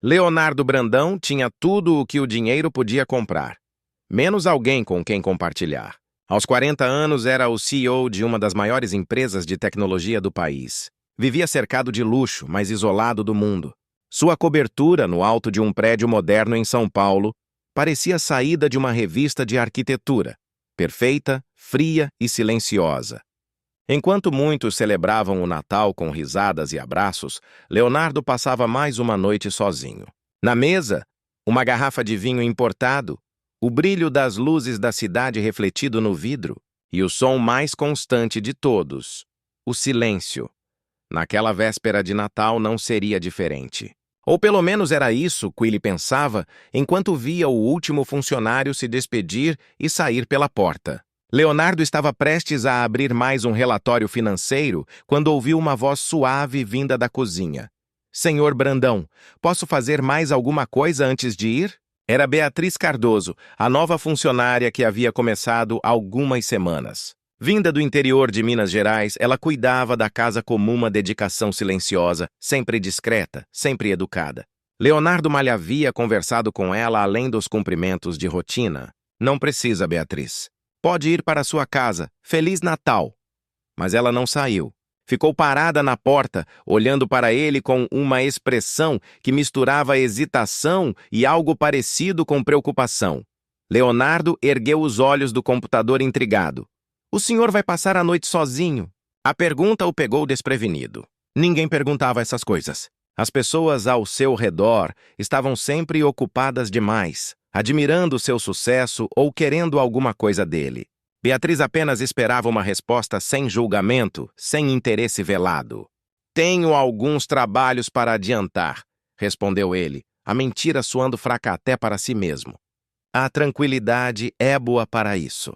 Leonardo Brandão tinha tudo o que o dinheiro podia comprar, menos alguém com quem compartilhar. Aos 40 anos, era o CEO de uma das maiores empresas de tecnologia do país. Vivia cercado de luxo, mas isolado do mundo. Sua cobertura, no alto de um prédio moderno em São Paulo, parecia saída de uma revista de arquitetura. Perfeita, fria e silenciosa. Enquanto muitos celebravam o Natal com risadas e abraços, Leonardo passava mais uma noite sozinho. Na mesa, uma garrafa de vinho importado, o brilho das luzes da cidade refletido no vidro e o som mais constante de todos, o silêncio. Naquela véspera de Natal não seria diferente. Ou pelo menos era isso que ele pensava enquanto via o último funcionário se despedir e sair pela porta. Leonardo estava prestes a abrir mais um relatório financeiro quando ouviu uma voz suave vinda da cozinha. Senhor Brandão, posso fazer mais alguma coisa antes de ir? Era Beatriz Cardoso, a nova funcionária que havia começado há algumas semanas. Vinda do interior de Minas Gerais, ela cuidava da casa com uma dedicação silenciosa, sempre discreta, sempre educada. Leonardo mal havia conversado com ela além dos cumprimentos de rotina. Não precisa, Beatriz. Pode ir para sua casa. Feliz Natal. Mas ela não saiu. Ficou parada na porta, olhando para ele com uma expressão que misturava hesitação e algo parecido com preocupação. Leonardo ergueu os olhos do computador intrigado. O senhor vai passar a noite sozinho? A pergunta o pegou desprevenido. Ninguém perguntava essas coisas. As pessoas ao seu redor estavam sempre ocupadas demais, admirando seu sucesso ou querendo alguma coisa dele. Beatriz apenas esperava uma resposta sem julgamento, sem interesse velado. Tenho alguns trabalhos para adiantar, respondeu ele, a mentira soando fraca até para si mesmo. A tranquilidade é boa para isso.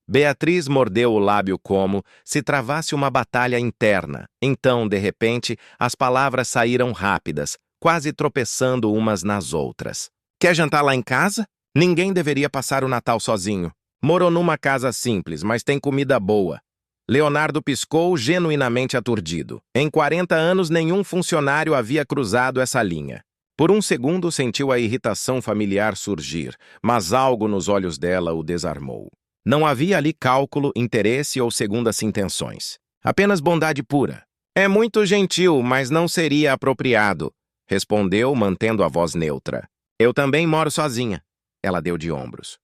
Beatriz mordeu o lábio como se travasse uma batalha interna. Então, de repente, as palavras saíram rápidas, quase tropeçando umas nas outras. Quer jantar lá em casa? Ninguém deveria passar o Natal sozinho. Morou numa casa simples, mas tem comida boa. Leonardo piscou, genuinamente aturdido. Em 40 anos, nenhum funcionário havia cruzado essa linha. Por um segundo, sentiu a irritação familiar surgir, mas algo nos olhos dela o desarmou. Não havia ali cálculo, interesse ou segundas intenções. Apenas bondade pura. É muito gentil, mas não seria apropriado, respondeu, mantendo a voz neutra. Eu também moro sozinha. Ela deu de ombros.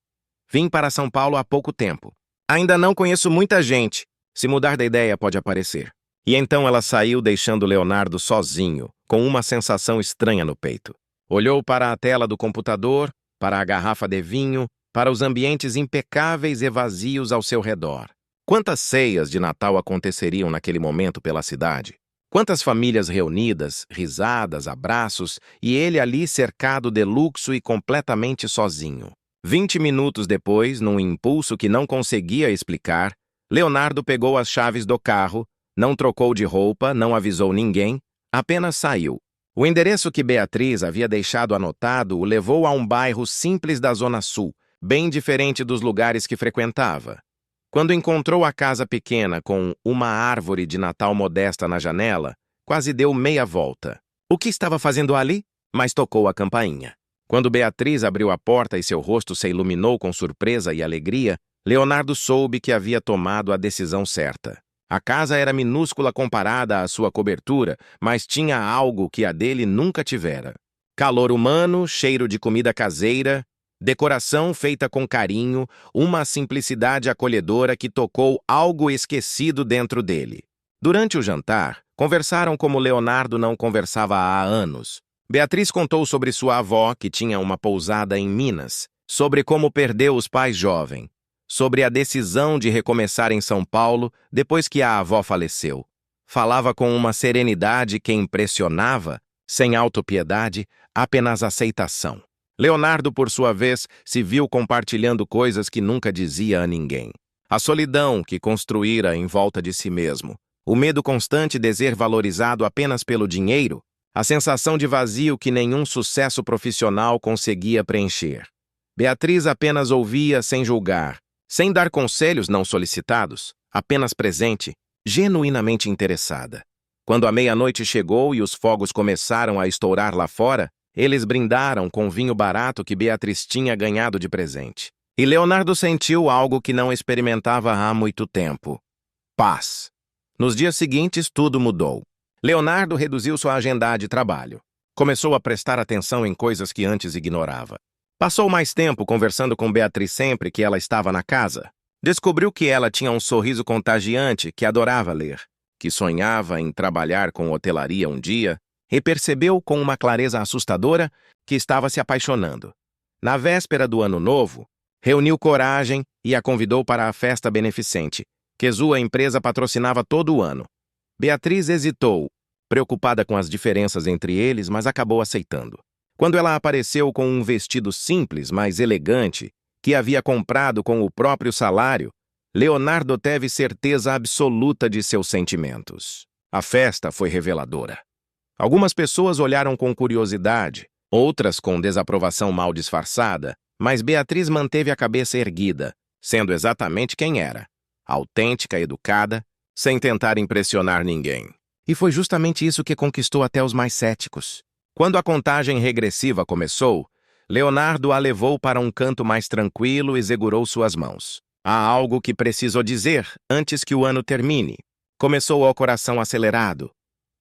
Vim para São Paulo há pouco tempo. Ainda não conheço muita gente. Se mudar de ideia, pode aparecer. E então ela saiu, deixando Leonardo sozinho, com uma sensação estranha no peito. Olhou para a tela do computador, para a garrafa de vinho, para os ambientes impecáveis e vazios ao seu redor. Quantas ceias de Natal aconteceriam naquele momento pela cidade? Quantas famílias reunidas, risadas, abraços, e ele ali cercado de luxo e completamente sozinho. 20 minutos depois, num impulso que não conseguia explicar, Leonardo pegou as chaves do carro, não trocou de roupa, não avisou ninguém, apenas saiu. O endereço que Beatriz havia deixado anotado o levou a um bairro simples da Zona Sul, bem diferente dos lugares que frequentava. Quando encontrou a casa pequena com uma árvore de Natal modesta na janela, quase deu meia volta. O que estava fazendo ali? Mas tocou a campainha. Quando Beatriz abriu a porta e seu rosto se iluminou com surpresa e alegria, Leonardo soube que havia tomado a decisão certa. A casa era minúscula comparada à sua cobertura, mas tinha algo que a dele nunca tivera. Calor humano, cheiro de comida caseira, decoração feita com carinho, uma simplicidade acolhedora que tocou algo esquecido dentro dele. Durante o jantar, conversaram como Leonardo não conversava há anos. Beatriz contou sobre sua avó, que tinha uma pousada em Minas, sobre como perdeu os pais jovem, sobre a decisão de recomeçar em São Paulo depois que a avó faleceu. Falava com uma serenidade que impressionava, sem autopiedade, apenas aceitação. Leonardo, por sua vez, se viu compartilhando coisas que nunca dizia a ninguém. A solidão que construíra em volta de si mesmo, o medo constante de ser valorizado apenas pelo dinheiro, a sensação de vazio que nenhum sucesso profissional conseguia preencher. Beatriz apenas ouvia sem julgar, sem dar conselhos não solicitados, apenas presente, genuinamente interessada. Quando a meia-noite chegou e os fogos começaram a estourar lá fora, Eles brindaram com vinho barato que Beatriz tinha ganhado de presente. E Leonardo sentiu algo que não experimentava há muito tempo: paz. Nos dias seguintes, tudo mudou. Leonardo reduziu sua agenda de trabalho. Começou a prestar atenção em coisas que antes ignorava. Passou mais tempo conversando com Beatriz sempre que ela estava na casa. Descobriu que ela tinha um sorriso contagiante, que adorava ler, que sonhava em trabalhar com hotelaria um dia, e percebeu com uma clareza assustadora que estava se apaixonando. Na véspera do Ano Novo, reuniu coragem e a convidou para a festa beneficente, que sua empresa patrocinava todo o ano. Beatriz hesitou, preocupada com as diferenças entre eles, mas acabou aceitando. Quando ela apareceu com um vestido simples, mas elegante, que havia comprado com o próprio salário, Leonardo teve certeza absoluta de seus sentimentos. A festa foi reveladora. Algumas pessoas olharam com curiosidade, outras com desaprovação mal disfarçada, mas Beatriz manteve a cabeça erguida, sendo exatamente quem era: autêntica, educada, sem tentar impressionar ninguém. E foi justamente isso que conquistou até os mais céticos. Quando a contagem regressiva começou, Leonardo a levou para um canto mais tranquilo e segurou suas mãos. Há algo que preciso dizer antes que o ano termine. Começou ao coração acelerado.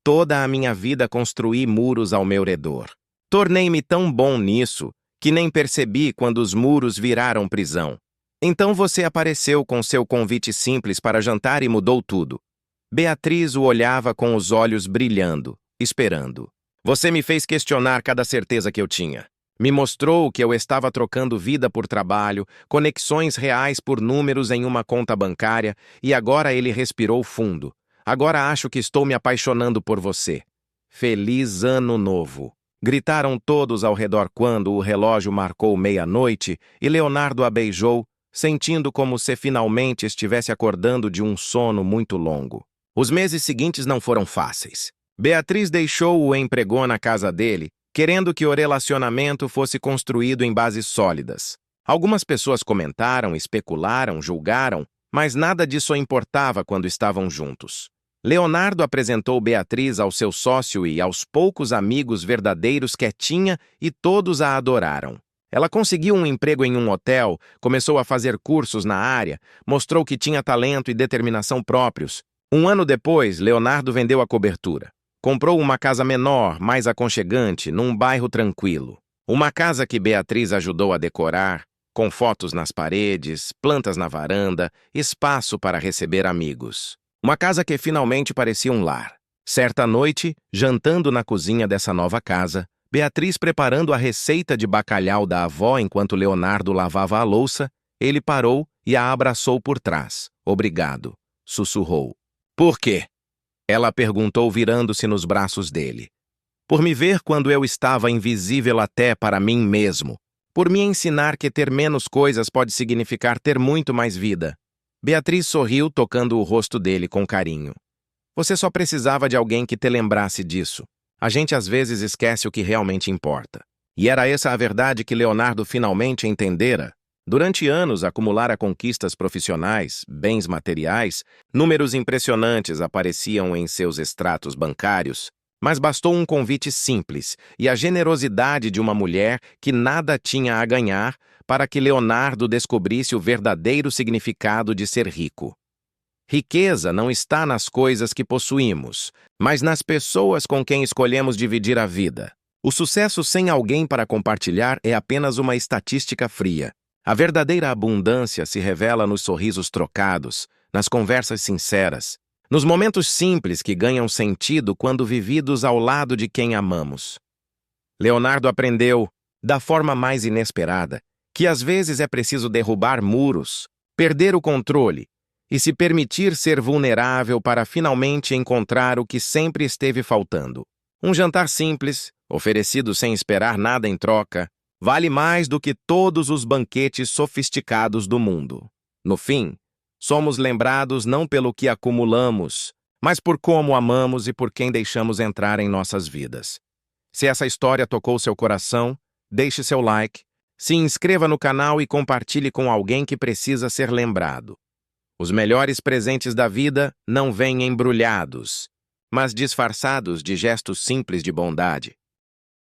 Toda a minha vida construí muros ao meu redor. Tornei-me tão bom nisso que nem percebi quando os muros viraram prisão. Então você apareceu com seu convite simples para jantar e mudou tudo. Beatriz o olhava com os olhos brilhando, esperando. Você me fez questionar cada certeza que eu tinha. Me mostrou que eu estava trocando vida por trabalho, conexões reais por números em uma conta bancária, e agora ele respirou fundo. Agora acho que estou me apaixonando por você. Feliz Ano Novo! Gritaram todos ao redor quando o relógio marcou meia-noite e Leonardo a beijou, sentindo como se finalmente estivesse acordando de um sono muito longo. Os meses seguintes não foram fáceis. Beatriz deixou-o e empregou na casa dele, querendo que o relacionamento fosse construído em bases sólidas. Algumas pessoas comentaram, especularam, julgaram, mas nada disso importava quando estavam juntos. Leonardo apresentou Beatriz ao seu sócio e aos poucos amigos verdadeiros que tinha e todos a adoraram. Ela conseguiu um emprego em um hotel, começou a fazer cursos na área, mostrou que tinha talento e determinação próprios. Um ano depois, Leonardo vendeu a cobertura. Comprou uma casa menor, mais aconchegante, num bairro tranquilo. Uma casa que Beatriz ajudou a decorar, com fotos nas paredes, plantas na varanda, espaço para receber amigos. Uma casa que finalmente parecia um lar. Certa noite, jantando na cozinha dessa nova casa, Beatriz preparando a receita de bacalhau da avó enquanto Leonardo lavava a louça, ele parou e a abraçou por trás. Obrigado, sussurrou. Por quê? Ela perguntou virando-se nos braços dele. Por me ver quando eu estava invisível até para mim mesmo. Por me ensinar que ter menos coisas pode significar ter muito mais vida. Beatriz sorriu, tocando o rosto dele com carinho. Você só precisava de alguém que te lembrasse disso. A gente às vezes esquece o que realmente importa. E era essa a verdade que Leonardo finalmente entendera. Durante anos acumulara conquistas profissionais, bens materiais, números impressionantes apareciam em seus extratos bancários, mas bastou um convite simples e a generosidade de uma mulher que nada tinha a ganhar para que Leonardo descobrisse o verdadeiro significado de ser rico. Riqueza não está nas coisas que possuímos, mas nas pessoas com quem escolhemos dividir a vida. O sucesso sem alguém para compartilhar é apenas uma estatística fria. A verdadeira abundância se revela nos sorrisos trocados, nas conversas sinceras, nos momentos simples que ganham sentido quando vividos ao lado de quem amamos. Leonardo aprendeu, da forma mais inesperada, que às vezes é preciso derrubar muros, perder o controle e se permitir ser vulnerável para finalmente encontrar o que sempre esteve faltando. Um jantar simples, oferecido sem esperar nada em troca, vale mais do que todos os banquetes sofisticados do mundo. No fim, somos lembrados não pelo que acumulamos, mas por como amamos e por quem deixamos entrar em nossas vidas. Se essa história tocou seu coração, deixe seu like, se inscreva no canal e compartilhe com alguém que precisa ser lembrado. Os melhores presentes da vida não vêm embrulhados, mas disfarçados de gestos simples de bondade.